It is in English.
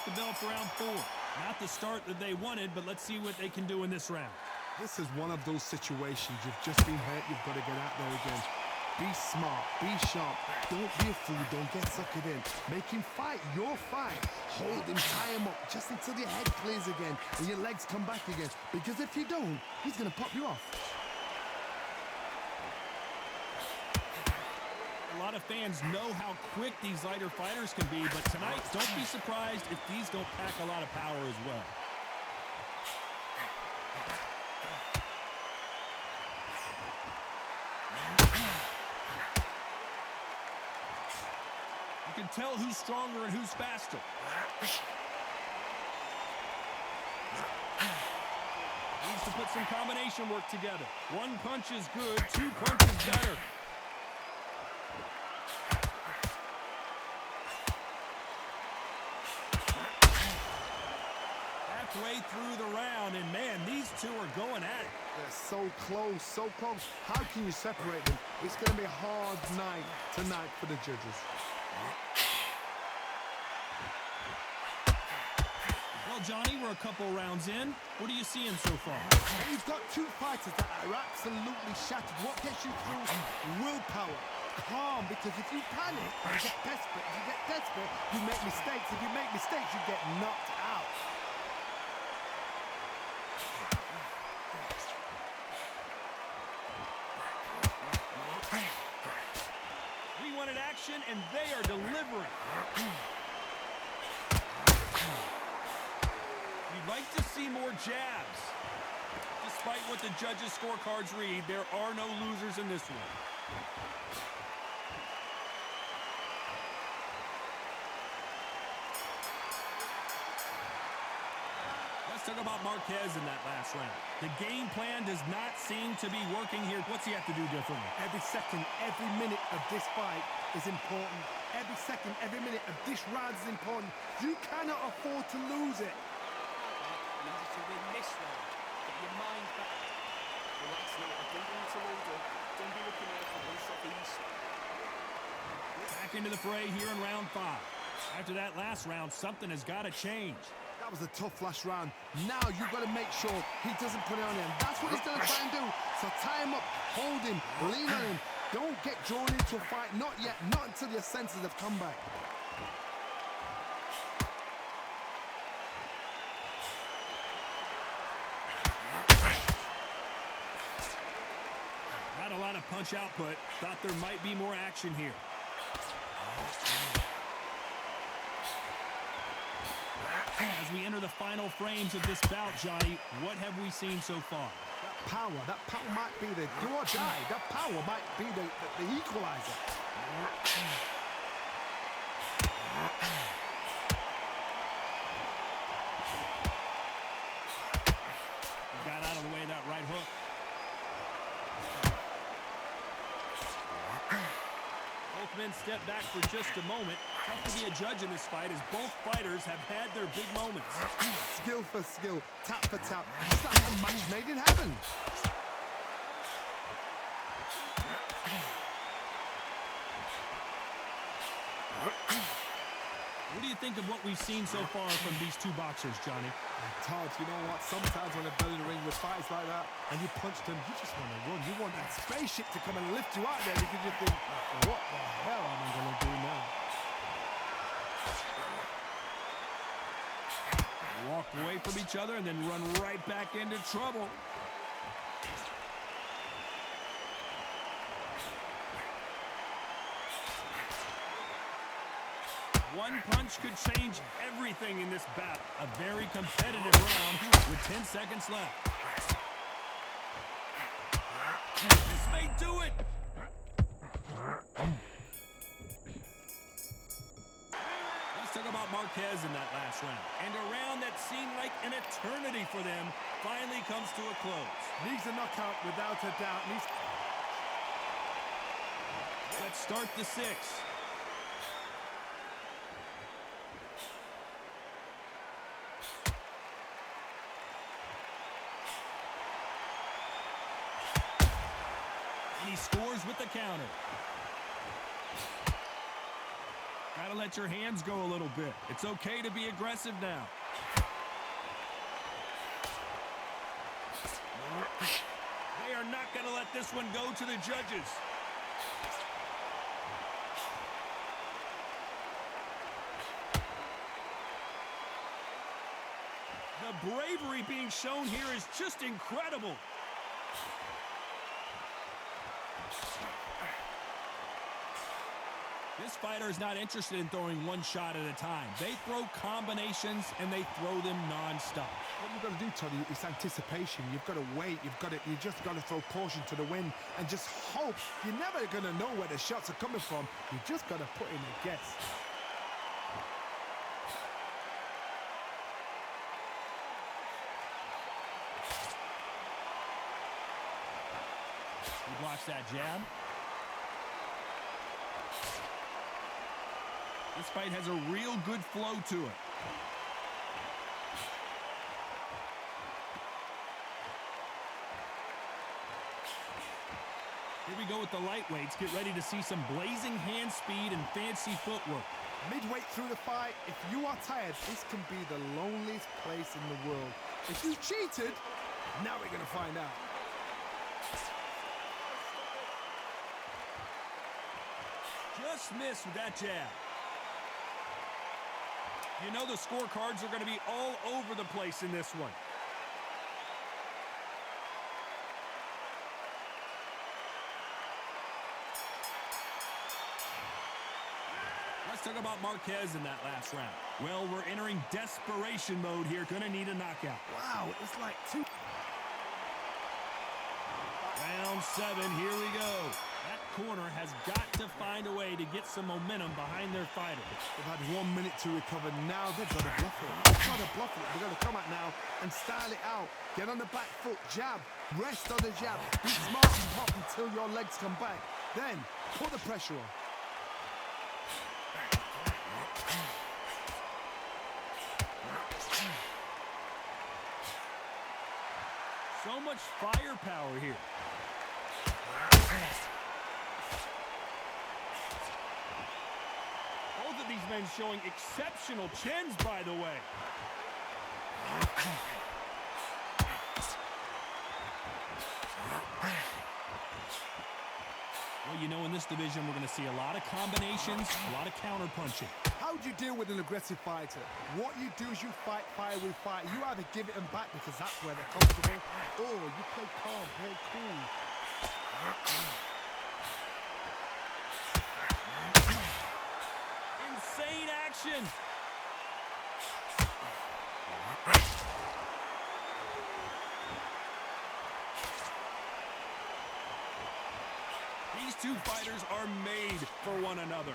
the bell for round 4. Not the start that they wanted, but let's see what they can do in this round. This is one of those situations. You've just been hurt. You've got to get out there again. Be smart. Be sharp. Don't be a fool. Don't get suckered in. Make him fight your fight. Hold him, tie him up just until your head clears again and your legs come back again. Because if you don't, he's going to pop you off. A lot of fans know how quick these lighter fighters can be, but tonight, don't be surprised if these don't pack a lot of power as well. You can tell who's stronger and who's faster. Needs to put some combination work together. One punch is good, 2 punches better. Halfway through the round, and man, these two are going at it. They're so close, so close. How can you separate them? It's going to be a hard night tonight for the judges. Well, Johnny, we're a couple rounds in. What are you seeing so far? You've got two fighters that are absolutely shattered. What gets you through? Willpower. Calm, because if you panic, you get desperate. If you get desperate, you make mistakes. If you make mistakes, you get knocked out. We wanted action, and they are delivering. You'd like to see more jabs. Despite what the judges' scorecards read, there are no losers in this one. Let's talk about Marquez in that last round. The game plan does not seem to be working here. What's he have to do differently? Every second, every minute of this fight is important. Every second, every minute of this round is important. You cannot afford to lose it. In order to win this round, get your mind back. Relax now, I don't want to hold up. Don't be looking out for one shot east. Back into the fray here in round 5. After that last round, something has got to change. That was a tough last round. Now you've got to make sure he doesn't put it on him. That's what he's going to try and do. So tie him up, hold him, lean on him. Don't get drawn into a fight. Not yet. Not until your senses have come back. Not a lot of punch output. Thought there might be more action here. As we enter the final frames of this bout, Johnny, what have we seen so far? That power might be the do or die. That power might be the equalizer. Got out of the way of that right hook. Both men step back for just a moment. Tough to be a judge in this fight as both fighters have had their big moments. Skill for skill, tap for tap. It's not a match made in heaven. What do you think of what we've seen so far from these two boxers, Johnny? Todd, you know what? Sometimes when they're building a ring with fights like that and you punch them, you just want to run. You want that spaceship to come and lift you out there because you think, what the hell am I going to do now? Walk away from each other and then run right back into trouble. One punch could change everything in this bout. A very competitive round with 10 seconds left. This may do it. Let's talk about Marquez in that last round. And a round that seemed like an eternity for them finally comes to a close. Needs a knockout without a doubt. Let's start the 6th. He scores with the counter. Gotta let your hands go a little bit. It's okay to be aggressive now. They are not gonna let this one go to the judges. The bravery being shown here is just incredible. This fighter is not interested in throwing one shot at a time. They throw combinations, and they throw them non-stop. What you've got to do, Toddy, is anticipation. You've got to wait. You just got to throw caution to the wind and just hope. You're never going to know where the shots are coming from. You just got to put in a guess. He blocks that jab. This fight has a real good flow to it. Here we go with the lightweights. Get ready to see some blazing hand speed and fancy footwork. Midway through the fight, if you are tired, this can be the loneliest place in the world. If you cheated, now we're going to find out. Just missed with that jab. You know the scorecards are going to be all over the place in this one. Let's talk about Marquez in that last round. Well, we're entering desperation mode here. Gonna need a knockout. Wow, it's like two. Round 7, here we go. That corner has got to find a way to get some momentum behind their fighter. They've had 1 minute to recover. Now they've got to bluff it. They've got to bluff it. They've got to come out now and style it out. Get on the back foot, jab, rest on the jab. Be smart and pop until your legs come back. Then put the pressure on. So much firepower here. Both of these men showing exceptional chins, by the way. Well, you know, in this division, we're going to see a lot of combinations, a lot of counter-punching. How do you deal with an aggressive fighter? What you do is you fight fire with fire. You either give it them back because that's where they're comfortable, or you play calm, play cool. Insane action. These two fighters are made for one another.